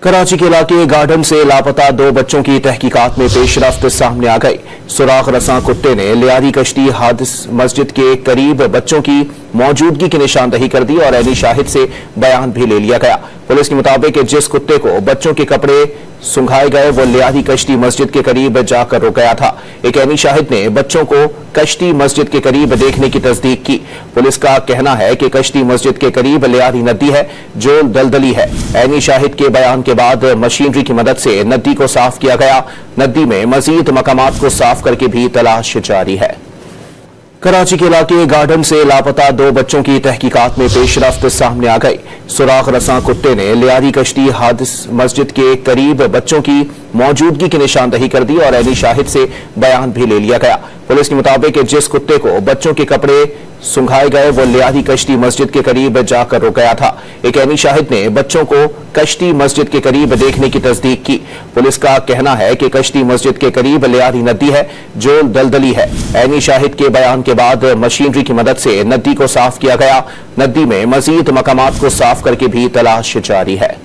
कराची के इलाके गार्डन से लापता 2 बच्चों की तहकीकात में पेशरफ्त सामने आ गई। सुराख रसां कुत्ते ने लियारी कश्ती हादिस मस्जिद के करीब बच्चों की मौजूदगी की निशानदही कर दी और ऐनी शाहिद से बयान भी ले लिया गया। पुलिस के मुताबिक जिस कुत्ते को बच्चों के कपड़े सुंघाए गए वो लियारी कश्ती मस्जिद के करीब जाकर रुक गया था। एक ऐनी शाहिद ने बच्चों को कश्ती मस्जिद के करीब देखने की तस्दीक की। पुलिस का कहना है कि कश्ती मस्जिद के करीब लियारी नदी है जो दलदली है। ऐनी शाहिद के बयान के बाद मशीनरी की मदद से नदी को साफ किया गया। नदी में मजीद मकामात को साफ करके भी तलाश जारी है। कराची के इलाके गार्डन से लापता 2 बच्चों की तहकीकात में पेशरफ्त सामने आ गई। सुराख रसां कुत्ते ने लियारी कश्ती हादिस मस्जिद के करीब बच्चों की मौजूदगी की निशानदही कर दी और ऐनी शाहिद से बयान भी ले लिया गया। पुलिस के मुताबिक जिस कुत्ते को बच्चों के कपड़े सुंघाए गए वो लियारी कश्ती मस्जिद के करीब जाकर रुक गया था। एक ऐनी शाहिद ने बच्चों को कश्ती मस्जिद के करीब देखने की तस्दीक की। पुलिस का कहना है कि कश्ती मस्जिद के करीब लियारी नदी है जो दलदली है। ऐनी शाहिद के बयान के बाद मशीनरी की मदद से नदी को साफ किया गया। नदी में मजीद मकामात को साफ करके भी तलाश जारी है।